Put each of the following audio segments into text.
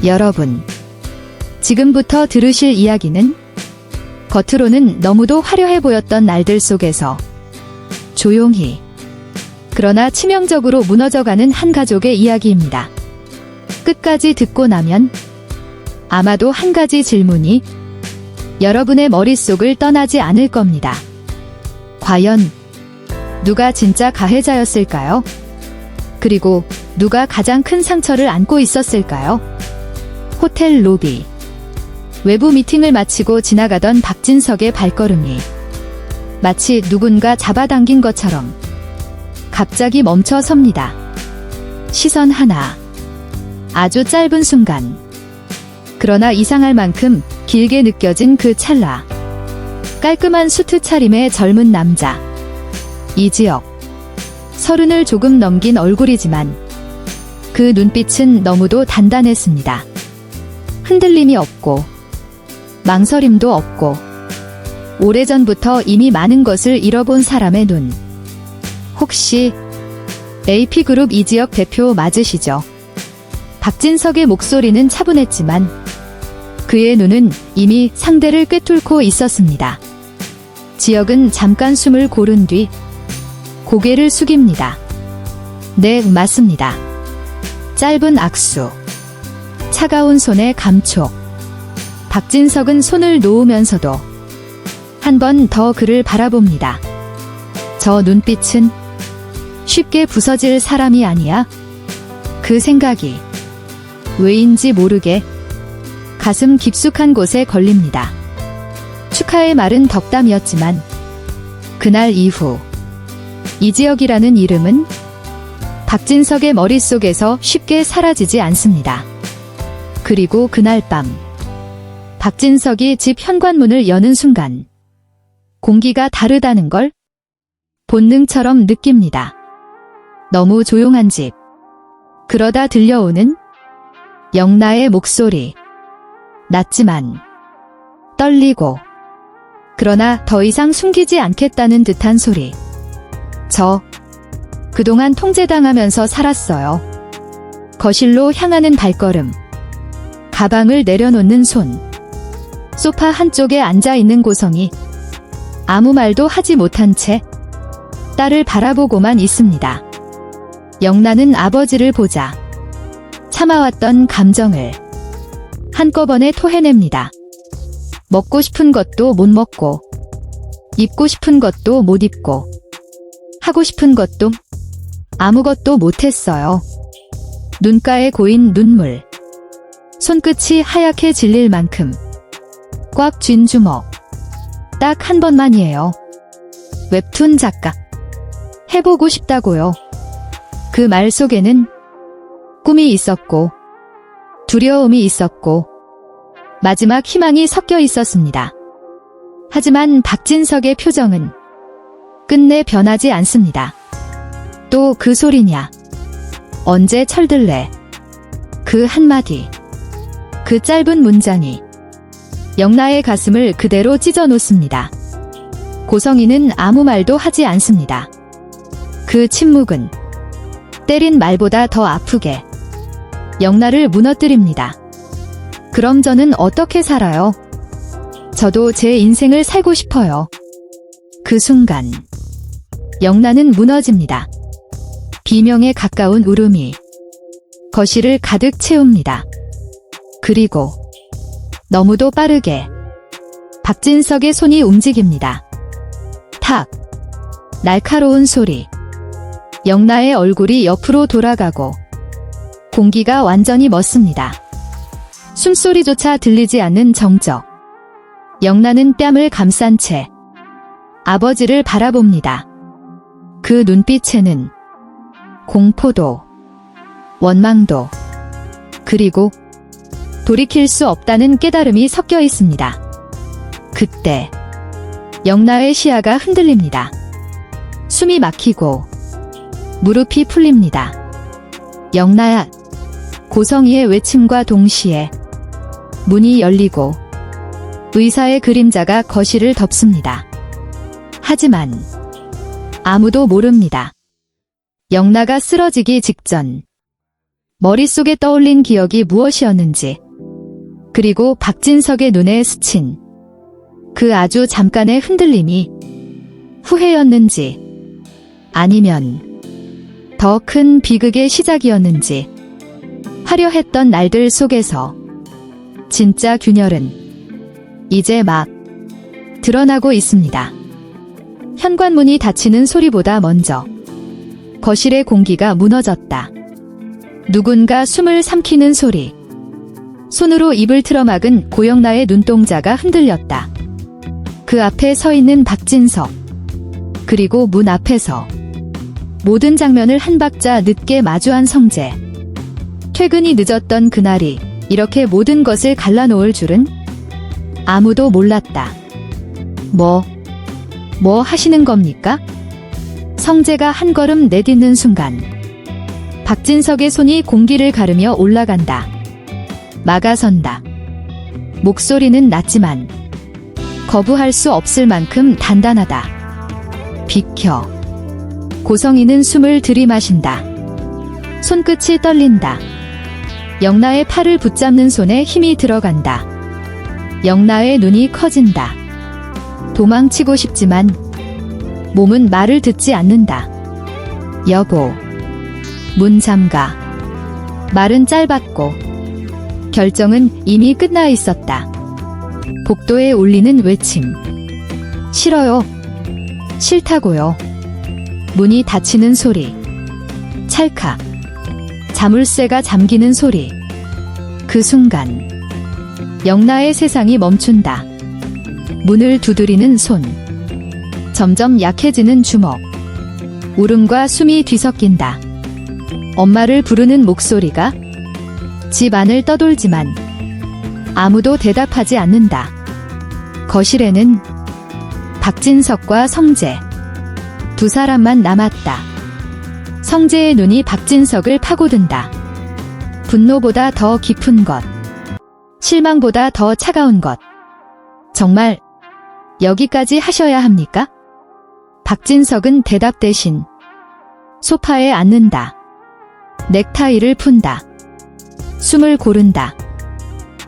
여러분, 지금부터 들으실 이야기는 겉으로는 너무도 화려해 보였던 날들 속에서 조용히 그러나 치명적으로 무너져가는 한 가족의 이야기입니다. 끝까지 듣고 나면 아마도 한 가지 질문이 여러분의 머릿속을 떠나지 않을 겁니다. 과연 누가 진짜 가해자였을까요? 그리고 누가 가장 큰 상처를 안고 있었을까요? 호텔 로비. 외부 미팅을 마치고 지나가던 박진석의 발걸음이 마치 누군가 잡아당긴 것처럼 갑자기 멈춰 섭니다. 시선 하나. 아주 짧은 순간. 그러나 이상할 만큼 길게 느껴진 그 찰나. 깔끔한 수트 차림의 젊은 남자. 이지혁. 30을 조금 넘긴 얼굴이지만 그 눈빛은 너무도 단단했습니다. 흔들림이 없고 망설임도 없고 오래전부터 이미 많은 것을 잃어본 사람의 눈. 혹시 AP그룹 이지혁 대표 맞으시죠? 박진석의 목소리는 차분했지만 그의 눈은 이미 상대를 꿰뚫고 있었습니다. 지혁은 잠깐 숨을 고른 뒤 고개를 숙입니다. 네, 맞습니다. 짧은 악수. 차가운 손의 감촉. 박진석은 손을 놓으면서도 한 번 더 그를 바라봅니다. 저 눈빛은 쉽게 부서질 사람이 아니야. 그 생각이 왜인지 모르게 가슴 깊숙한 곳에 걸립니다. 축하의 말은 덕담이었지만 그날 이후 이지혁이라는 이름은 박진석의 머릿속에서 쉽게 사라지지 않습니다. 그리고 그날 밤 박진석이 집 현관문을 여는 순간 공기가 다르다는 걸 본능처럼 느낍니다. 너무 조용한 집. 그러다 들려오는 영나의 목소리. 낮지만 떨리고 그러나 더 이상 숨기지 않겠다는 듯한 소리. 저 그동안 통제당하면서 살았어요. 거실로 향하는 발걸음. 가방을 내려놓는 손. 소파 한쪽에 앉아있는 고성이 아무 말도 하지 못한 채 딸을 바라보고만 있습니다. 영나는 아버지를 보자 참아왔던 감정을 한꺼번에 토해냅니다. 먹고 싶은 것도 못 먹고 입고 싶은 것도 못 입고 하고 싶은 것도 아무것도 못했어요. 눈가에 고인 눈물. 손끝이 하얗게 질릴 만큼 꽉 쥔 주먹. 딱 한 번만이에요. 웹툰 작가. 해보고 싶다고요. 그 말 속에는 꿈이 있었고 두려움이 있었고 마지막 희망이 섞여 있었습니다. 하지만 박진석의 표정은 끝내 변하지 않습니다. 또 그 소리냐. 언제 철들래. 그 한마디. 그 짧은 문장이 영나의 가슴을 그대로 찢어 놓습니다. 고성이는 아무 말도 하지 않습니다. 그 침묵은 때린 말보다 더 아프게 영나를 무너뜨립니다. 그럼 저는 어떻게 살아요? 저도 제 인생을 살고 싶어요. 그 순간 영나는 무너집니다. 비명에 가까운 울음이 거실을 가득 채웁니다. 그리고 너무도 빠르게 박진석의 손이 움직입니다. 탁. 날카로운 소리. 영나의 얼굴이 옆으로 돌아가고 공기가 완전히 멎습니다. 숨소리조차 들리지 않는 정적. 영나는 뺨을 감싼 채 아버지를 바라봅니다. 그 눈빛에는 공포도 원망도 그리고 돌이킬 수 없다는 깨달음이 섞여 있습니다. 그때 영나의 시야가 흔들립니다. 숨이 막히고 무릎이 풀립니다. 영나야. 고성이의 외침과 동시에 문이 열리고 의사의 그림자가 거실을 덮습니다. 하지만 아무도 모릅니다. 영나가 쓰러지기 직전 머릿속에 떠올린 기억이 무엇이었는지, 그리고 박진석의 눈에 스친 그 아주 잠깐의 흔들림이 후회였는지, 아니면 더 큰 비극의 시작이었는지. 화려했던 날들 속에서 진짜 균열은 이제 막 드러나고 있습니다. 현관문이 닫히는 소리보다 먼저 거실의 공기가 무너졌다. 누군가 숨을 삼키는 소리. 손으로 입을 틀어막은 고영나의 눈동자가 흔들렸다. 그 앞에 서 있는 박진석. 그리고 문 앞에서 모든 장면을 한 박자 늦게 마주한 성재. 퇴근이 늦었던 그날이 이렇게 모든 것을 갈라놓을 줄은 아무도 몰랐다. 뭐 하시는 겁니까? 성재가 한 걸음 내딛는 순간 박진석의 손이 공기를 가르며 올라간다. 막아선다. 목소리는 낮지만 거부할 수 없을 만큼 단단하다. 비켜. 고성이는 숨을 들이마신다. 손끝이 떨린다. 영나의 팔을 붙잡는 손에 힘이 들어간다. 영나의 눈이 커진다. 도망치고 싶지만 몸은 말을 듣지 않는다. 여보. 문 잠가. 말은 짧았고 결정은 이미 끝나 있었다. 복도에 울리는 외침. 싫어요. 싫다고요. 문이 닫히는 소리. 찰칵. 자물쇠가 잠기는 소리. 그 순간 영나의 세상이 멈춘다. 문을 두드리는 손. 점점 약해지는 주먹. 울음과 숨이 뒤섞인다. 엄마를 부르는 목소리가 집 안을 떠돌지만 아무도 대답하지 않는다. 거실에는 박진석과 성재. 두 사람만 남았다. 성재의 눈이 박진석을 파고든다. 분노보다 더 깊은 것. 실망보다 더 차가운 것. 정말 여기까지 하셔야 합니까? 박진석은 대답 대신 소파에 앉는다. 넥타이를 푼다. 숨을 고른다.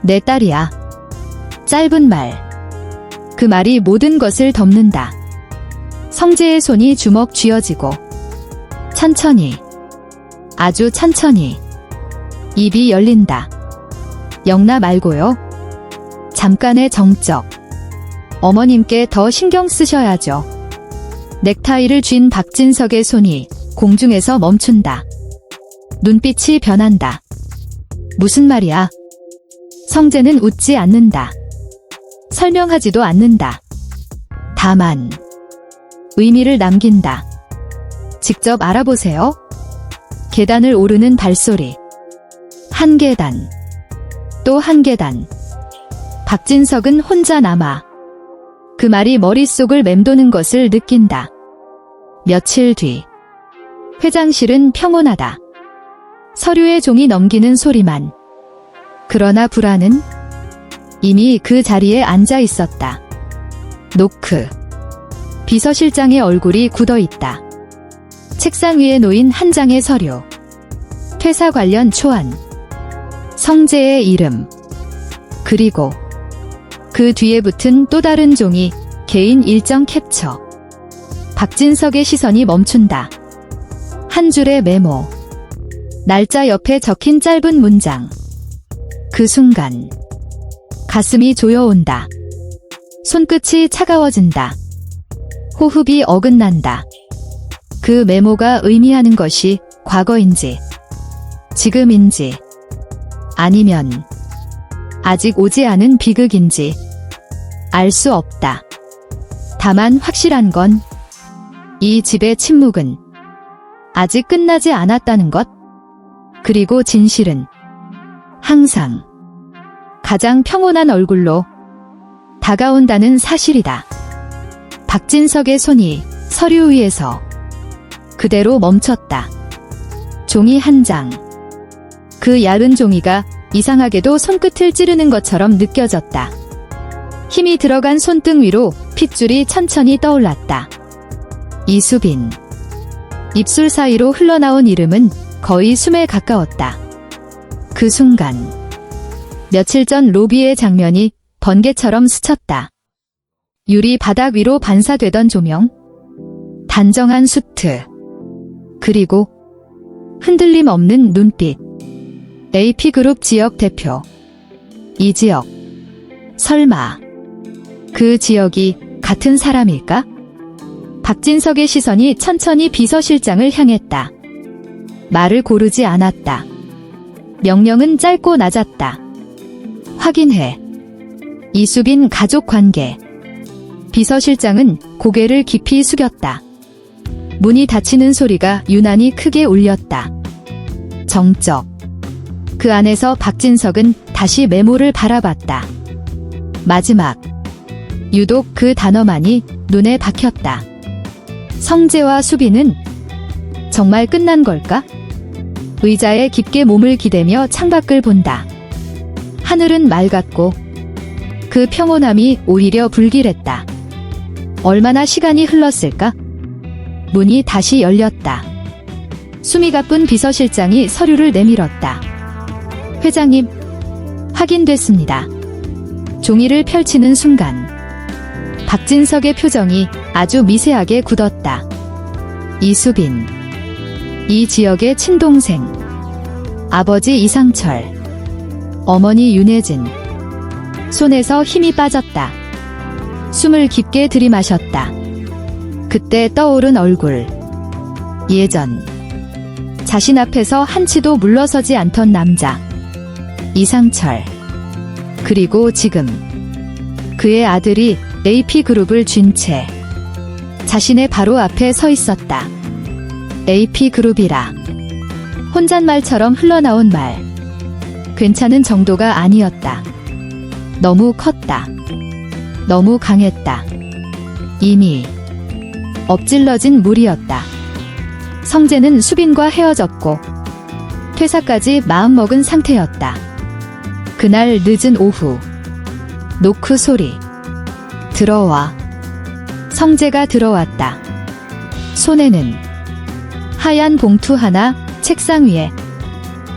내 딸이야. 짧은 말. 그 말이 모든 것을 덮는다. 성재의 손이 주먹 쥐어지고 천천히, 아주 천천히 입이 열린다. 영나 말고요. 잠깐의 정적. 어머님께 더 신경 쓰셔야죠. 넥타이를 쥔 박진석의 손이 공중에서 멈춘다. 눈빛이 변한다. 무슨 말이야? 성재는 웃지 않는다. 설명하지도 않는다. 다만 의미를 남긴다. 직접 알아보세요. 계단을 오르는 발소리. 한 계단. 또 한 계단. 박진석은 혼자 남아 그 말이 머릿속을 맴도는 것을 느낀다. 며칠 뒤. 회장실은 평온하다. 서류의 종이 넘기는 소리만. 그러나 불안은 이미 그 자리에 앉아 있었다. 노크. 비서실장의 얼굴이 굳어있다. 책상 위에 놓인 한 장의 서류. 퇴사 관련 초안. 성재의 이름. 그리고 그 뒤에 붙은 또 다른 종이 개인 일정 캡처. 박진석의 시선이 멈춘다. 한 줄의 메모. 날짜 옆에 적힌 짧은 문장. 그 순간 가슴이 조여온다. 손끝이 차가워진다. 호흡이 어긋난다. 그 메모가 의미하는 것이 과거인지, 지금인지, 아니면 아직 오지 않은 비극인지 알 수 없다. 다만 확실한 건 이 집의 침묵은 아직 끝나지 않았다는 것. 그리고 진실은 항상 가장 평온한 얼굴로 다가온다는 사실이다. 박진석의 손이 서류 위에서 그대로 멈췄다. 종이 한 장. 그 얇은 종이가 이상하게도 손끝을 찌르는 것처럼 느껴졌다. 힘이 들어간 손등 위로 핏줄이 천천히 떠올랐다. 이수빈. 입술 사이로 흘러나온 이름은 거의 숨에 가까웠다. 그 순간 며칠 전 로비의 장면이 번개처럼 스쳤다. 유리 바닥 위로 반사되던 조명, 단정한 수트, 그리고 흔들림 없는 눈빛. AP그룹 지역 대표. 이 지역. 설마 그 지역이 같은 사람일까? 박진석의 시선이 천천히 비서실장을 향했다. 말을 고르지 않았다. 명령은 짧고 낮았다. 확인해. 이수빈 가족 관계. 비서실장은 고개를 깊이 숙였다. 문이 닫히는 소리가 유난히 크게 울렸다. 정적. 그 안에서 박진석은 다시 메모를 바라봤다. 마지막. 유독 그 단어만이 눈에 박혔다. 성재와 수빈은 정말 끝난 걸까? 의자에 깊게 몸을 기대며 창밖을 본다. 하늘은 맑았고 그 평온함이 오히려 불길했다. 얼마나 시간이 흘렀을까? 문이 다시 열렸다. 숨이 가쁜 비서실장이 서류를 내밀었다. 회장님, 확인됐습니다. 종이를 펼치는 순간 박진석의 표정이 아주 미세하게 굳었다. 이수빈, 이 지역의 친동생, 아버지 이상철, 어머니 윤혜진. 손에서 힘이 빠졌다. 숨을 깊게 들이마셨다. 그때 떠오른 얼굴. 예전 자신 앞에서 한치도 물러서지 않던 남자 이상철. 그리고 지금 그의 아들이 AP그룹을 쥔 채 자신의 바로 앞에 서 있었다. AP그룹이라. 혼잣말처럼 흘러나온 말. 괜찮은 정도가 아니었다. 너무 컸다. 너무 강했다. 이미 엎질러진 물이었다. 성재는 수빈과 헤어졌고 퇴사까지 마음먹은 상태였다. 그날 늦은 오후 노크 소리. 들어와. 성재가 들어왔다. 손에는 하얀 봉투 하나 책상 위에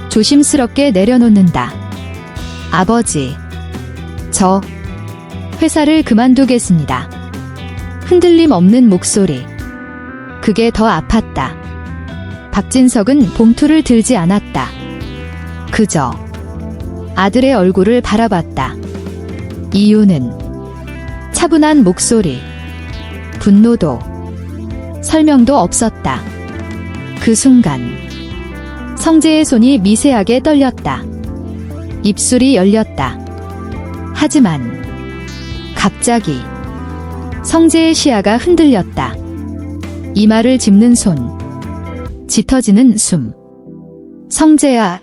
조심스럽게 내려놓는다. 아버지, 저 회사를 그만두겠습니다. 흔들림 없는 목소리. 그게 더 아팠다. 박진석은 봉투를 들지 않았다. 그저 아들의 얼굴을 바라봤다. 이유는 차분한 목소리. 분노도 설명도 없었다. 그 순간 성재의 손이 미세하게 떨렸다. 입술이 열렸다. 하지만 갑자기 성재의 시야가 흔들렸다. 이마를 짚는 손. 짙어지는 숨. 성재야.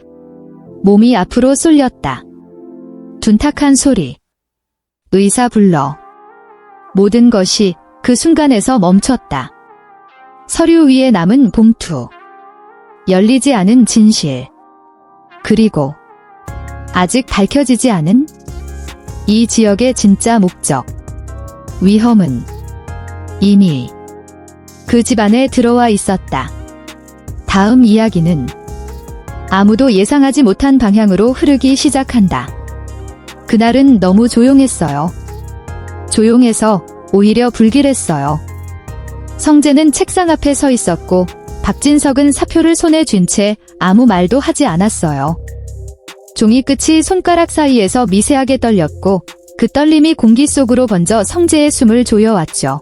몸이 앞으로 쏠렸다. 둔탁한 소리. 의사 불러. 모든 것이 그 순간에서 멈췄다. 서류 위에 남은 봉투. 열리지 않은 진실. 그리고 아직 밝혀지지 않은 이 지역의 진짜 목적. 위험은 이미 그 집안에 들어와 있었다. 다음 이야기는 아무도 예상하지 못한 방향으로 흐르기 시작한다. 그날은 너무 조용했어요. 조용해서 오히려 불길했어요. 성재는 책상 앞에 서 있었고 박진석은 사표를 손에 쥔 채 아무 말도 하지 않았어요. 종이 끝이 손가락 사이에서 미세하게 떨렸고 그 떨림이 공기 속으로 번져 성재의 숨을 조여왔죠.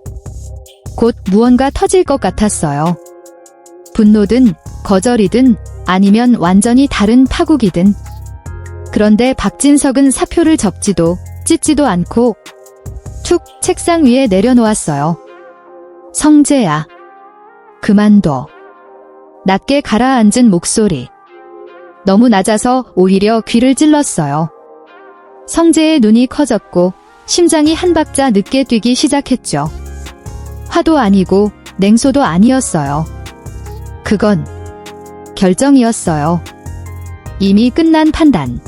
곧 무언가 터질 것 같았어요. 분노든 거절이든 아니면 완전히 다른 파국이든. 그런데 박진석은 사표를 접지도 찢지도 않고 툭 책상 위에 내려놓았어요. 성재야. 그만둬. 낮게 가라앉은 목소리. 너무 낮아서 오히려 귀를 찔렀어요. 성재의 눈이 커졌고 심장이 한 박자 늦게 뛰기 시작했죠. 화도 아니고 냉소도 아니었어요. 그건 결정이었어요. 이미 끝난 판단.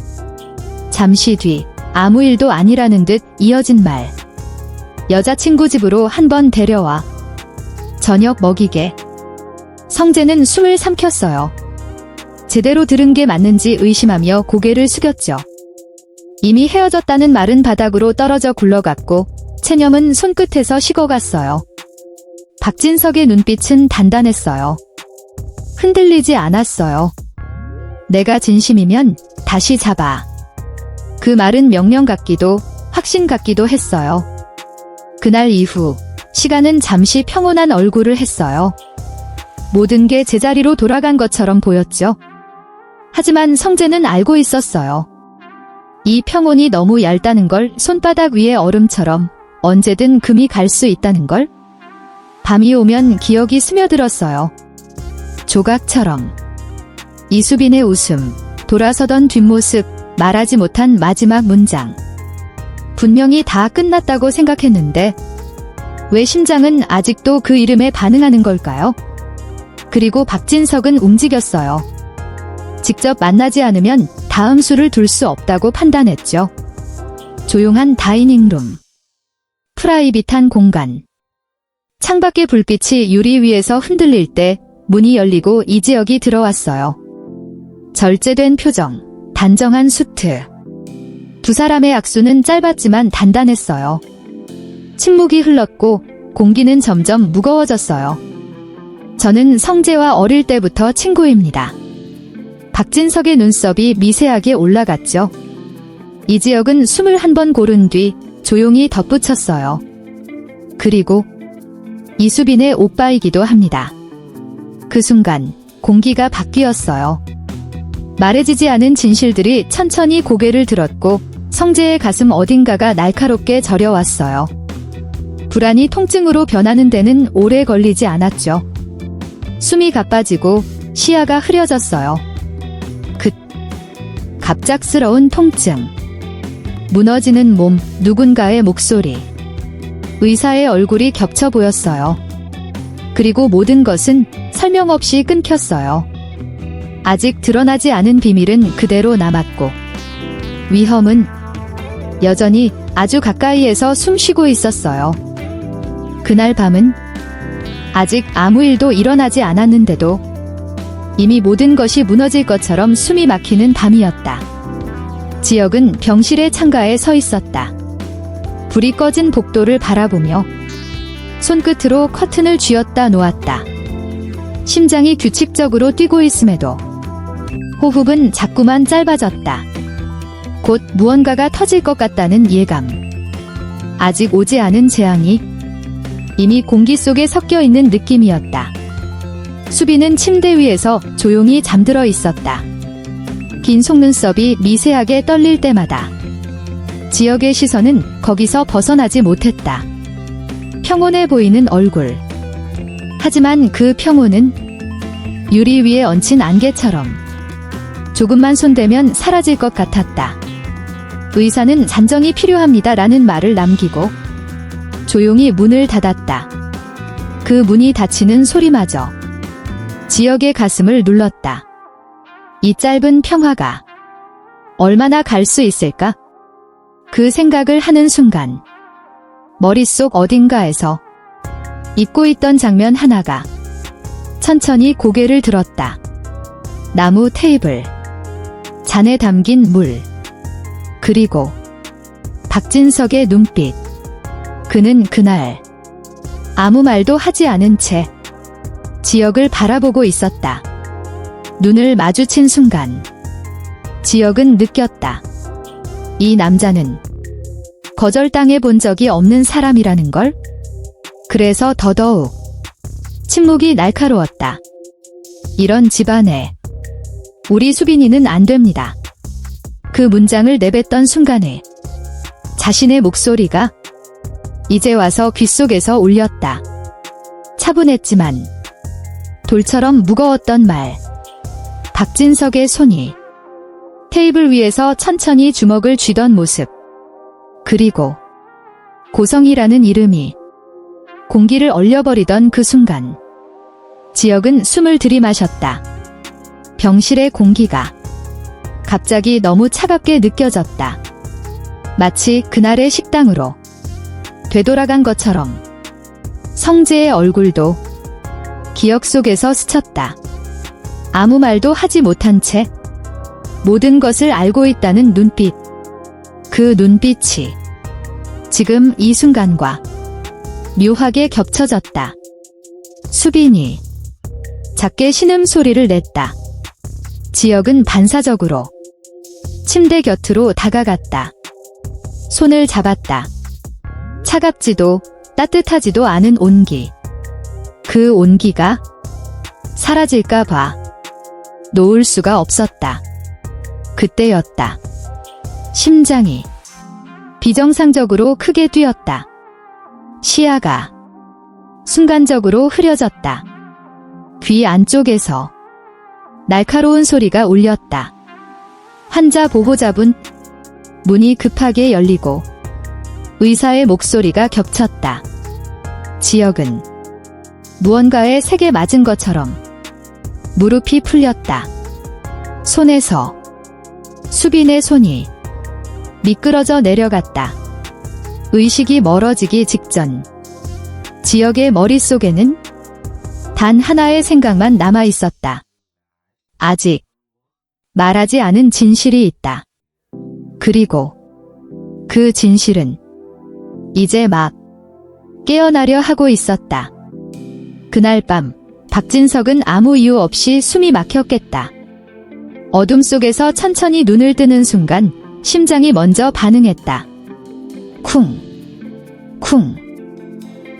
잠시 뒤 아무 일도 아니라는 듯 이어진 말. 여자친구 집으로 한번 데려와. 저녁 먹이게. 성재는 숨을 삼켰어요. 제대로 들은 게 맞는지 의심하며 고개를 숙였죠. 이미 헤어졌다는 말은 바닥으로 떨어져 굴러갔고 체념은 손끝에서 식어갔어요. 박진석의 눈빛은 단단했어요. 흔들리지 않았어요. 내가 진심이면 다시 잡아. 그 말은 명령 같기도 확신 같기도 했어요. 그날 이후 시간은 잠시 평온한 얼굴을 했어요. 모든 게 제자리로 돌아간 것처럼 보였죠. 하지만 성재는 알고 있었어요. 이 평온이 너무 얇다는 걸, 손바닥 위의 얼음처럼 언제든 금이 갈 수 있다는 걸. 밤이 오면 기억이 스며들었어요. 조각처럼. 이수빈의 웃음, 돌아서던 뒷모습, 말하지 못한 마지막 문장. 분명히 다 끝났다고 생각했는데 왜 심장은 아직도 그 이름에 반응하는 걸까요? 그리고 박진석은 움직였어요. 직접 만나지 않으면 다음 수를 둘 수 없다고 판단했죠. 조용한 다이닝룸. 프라이빗한 공간. 창밖의 불빛이 유리 위에서 흔들릴 때 문이 열리고 이지혁이 들어왔어요. 절제된 표정, 단정한 수트. 두 사람의 악수는 짧았지만 단단했어요. 침묵이 흘렀고 공기는 점점 무거워졌어요. 저는 성재와 어릴 때부터 친구입니다. 박진석의 눈썹이 미세하게 올라갔죠. 이지혁은 21번 고른 뒤 조용히 덧붙였어요. 그리고 이수빈의 오빠이기도 합니다. 그 순간 공기가 바뀌었어요. 말해지지 않은 진실들이 천천히 고개를 들었고 성재의 가슴 어딘가가 날카롭게 저려왔어요. 불안이 통증으로 변하는 데는 오래 걸리지 않았죠. 숨이 가빠지고 시야가 흐려졌어요. 갑작스러운 통증. 무너지는 몸, 누군가의 목소리. 의사의 얼굴이 겹쳐 보였어요. 그리고 모든 것은 설명 없이 끊겼어요. 아직 드러나지 않은 비밀은 그대로 남았고 위험은 여전히 아주 가까이에서 숨쉬고 있었어요. 그날 밤은 아직 아무 일도 일어나지 않았는데도 이미 모든 것이 무너질 것처럼 숨이 막히는 밤이었다. 지혁은 병실의 창가에 서 있었다. 불이 꺼진 복도를 바라보며 손끝으로 커튼을 쥐었다 놓았다. 심장이 규칙적으로 뛰고 있음에도 호흡은 자꾸만 짧아졌다. 곧 무언가가 터질 것 같다는 예감. 아직 오지 않은 재앙이 이미 공기 속에 섞여 있는 느낌이었다. 수빈은 침대 위에서 조용히 잠들어 있었다. 긴 속눈썹이 미세하게 떨릴 때마다 지혁의 시선은 거기서 벗어나지 못했다. 평온해 보이는 얼굴. 하지만 그 평온은 유리 위에 얹힌 안개처럼 조금만 손대면 사라질 것 같았다. 의사는 잔정이 필요합니다라는 말을 남기고 조용히 문을 닫았다. 그 문이 닫히는 소리마저 지혁의 가슴을 눌렀다. 이 짧은 평화가 얼마나 갈 수 있을까? 그 생각을 하는 순간 머릿속 어딘가에서 잊고 있던 장면 하나가 천천히 고개를 들었다. 나무 테이블, 잔에 담긴 물, 그리고 박진석의 눈빛. 그는 그날 아무 말도 하지 않은 채 지혁을 바라보고 있었다. 눈을 마주친 순간 지혁은 느꼈다. 이 남자는 거절당해 본 적이 없는 사람이라는 걸. 그래서 더더욱 침묵이 날카로웠다. 이런 집안에 우리 수빈이는 안 됩니다. 그 문장을 내뱉던 순간에 자신의 목소리가 이제 와서 귓속에서 울렸다. 차분했지만 돌처럼 무거웠던 말. 박진석의 손이 테이블 위에서 천천히 주먹을 쥐던 모습. 그리고 고성이라는 이름이 공기를 얼려버리던 그 순간 지혁은 숨을 들이마셨다. 병실의 공기가 갑자기 너무 차갑게 느껴졌다. 마치 그날의 식당으로 되돌아간 것처럼. 성재의 얼굴도 기억 속에서 스쳤다. 아무 말도 하지 못한 채 모든 것을 알고 있다는 눈빛. 그 눈빛이 지금 이 순간과 묘하게 겹쳐졌다. 수빈이 작게 신음소리를 냈다. 지혁은 반사적으로 침대 곁으로 다가갔다. 손을 잡았다. 차갑지도 따뜻하지도 않은 온기. 그 온기가 사라질까봐 놓을 수가 없었다. 그때였다. 심장이 비정상적으로 크게 뛰었다. 시야가 순간적으로 흐려졌다. 귀 안쪽에서 날카로운 소리가 울렸다. 환자 보호자분. 문이 급하게 열리고 의사의 목소리가 겹쳤다. 지혁은 무언가에 세게 맞은 것처럼 무릎이 풀렸다. 손에서 수빈의 손이 미끄러져 내려갔다. 의식이 멀어지기 직전 지혁의 머릿속에는 단 하나의 생각만 남아 있었다. 아직 말하지 않은 진실이 있다. 그리고 그 진실은 이제 막 깨어나려 하고 있었다. 그날 밤 박진석은 아무 이유 없이 숨이 막혔겠다. 어둠 속에서 천천히 눈을 뜨는 순간 심장이 먼저 반응했다. 쿵, 쿵.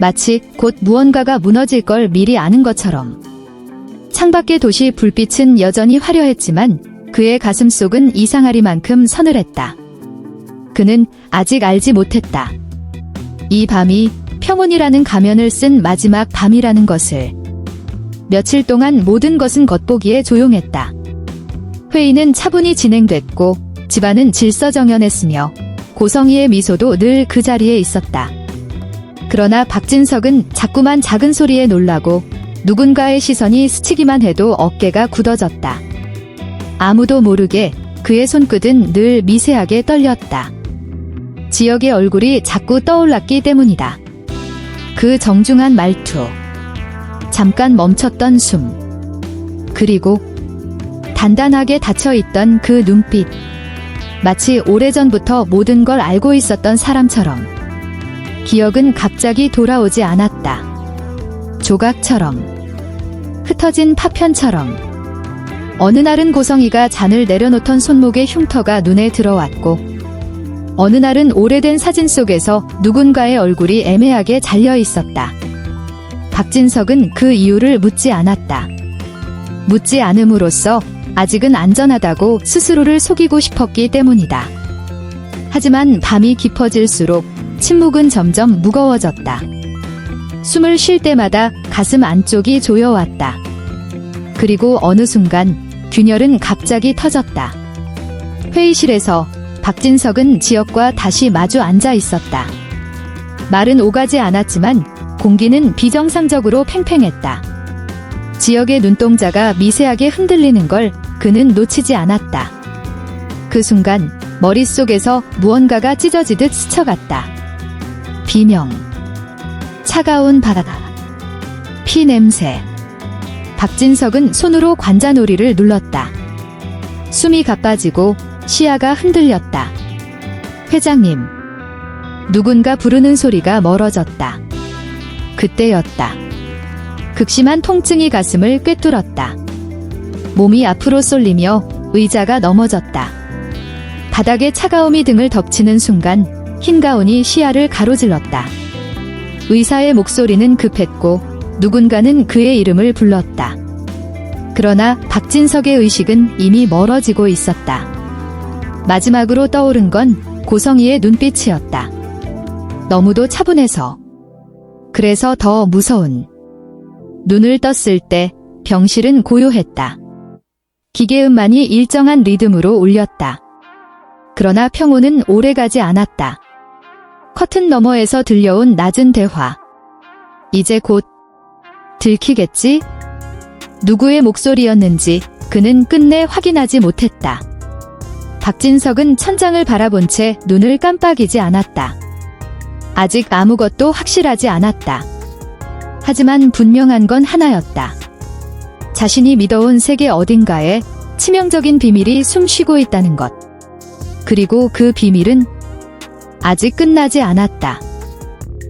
마치 곧 무언가가 무너질 걸 미리 아는 것처럼. 창밖의 도시 불빛은 여전히 화려했지만 그의 가슴속은 이상하리만큼 서늘했다. 그는 아직 알지 못했다. 이 밤이 평온이라는 가면을 쓴 마지막 밤이라는 것을. 며칠 동안 모든 것은 겉보기에 조용했다. 회의는 차분히 진행됐고 집안은 질서정연했으며 고성희의 미소도 늘 그 자리에 있었다. 그러나 박진석은 자꾸만 작은 소리에 놀라고 누군가의 시선이 스치기만 해도 어깨가 굳어졌다. 아무도 모르게 그의 손끝은 늘 미세하게 떨렸다. 지혁의 얼굴이 자꾸 떠올랐기 때문이다. 그 정중한 말투, 잠깐 멈췄던 숨, 그리고 단단하게 닫혀있던 그 눈빛. 마치 오래전부터 모든 걸 알고 있었던 사람처럼. 기억은 갑자기 돌아오지 않았다. 조각처럼, 흩어진 파편처럼. 어느 날은 고성희가 잔을 내려놓던 손목의 흉터가 눈에 들어왔고, 어느 날은 오래된 사진 속에서 누군가의 얼굴이 애매하게 잘려 있었다. 박진석은 그 이유를 묻지 않았다. 묻지 않음으로써 아직은 안전하다고 스스로를 속이고 싶었기 때문이다. 하지만 밤이 깊어질수록 침묵은 점점 무거워졌다. 숨을 쉴 때마다 가슴 안쪽이 조여왔다. 그리고 어느 순간 균열은 갑자기 터졌다. 회의실에서 박진석은 지혁과 다시 마주 앉아 있었다. 말은 오가지 않았지만 공기는 비정상적으로 팽팽했다. 지혁의 눈동자가 미세하게 흔들리는 걸 그는 놓치지 않았다. 그 순간 머릿속에서 무언가가 찢어지듯 스쳐갔다. 비명, 차가운 바다, 피 냄새. 박진석은 손으로 관자놀이를 눌렀다. 숨이 가빠지고 시야가 흔들렸다. 회장님. 누군가 부르는 소리가 멀어졌다. 그때였다. 극심한 통증이 가슴을 꿰뚫었다. 몸이 앞으로 쏠리며 의자가 넘어졌다. 바닥에 차가움이 등을 덮치는 순간 흰 가운이 시야를 가로질렀다. 의사의 목소리는 급했고 누군가는 그의 이름을 불렀다. 그러나 박진석의 의식은 이미 멀어지고 있었다. 마지막으로 떠오른 건 고성희의 눈빛이었다. 너무도 차분해서. 그래서 더 무서운. 눈을 떴을 때 병실은 고요했다. 기계음만이 일정한 리듬으로 울렸다. 그러나 평온은 오래가지 않았다. 커튼 너머에서 들려온 낮은 대화. 이제 곧 들키겠지? 누구의 목소리였는지 그는 끝내 확인하지 못했다. 박진석은 천장을 바라본 채 눈을 깜빡이지 않았다. 아직 아무것도 확실하지 않았다. 하지만 분명한 건 하나였다. 자신이 믿어온 세계 어딘가에 치명적인 비밀이 숨쉬고 있다는 것. 그리고 그 비밀은 아직 끝나지 않았다.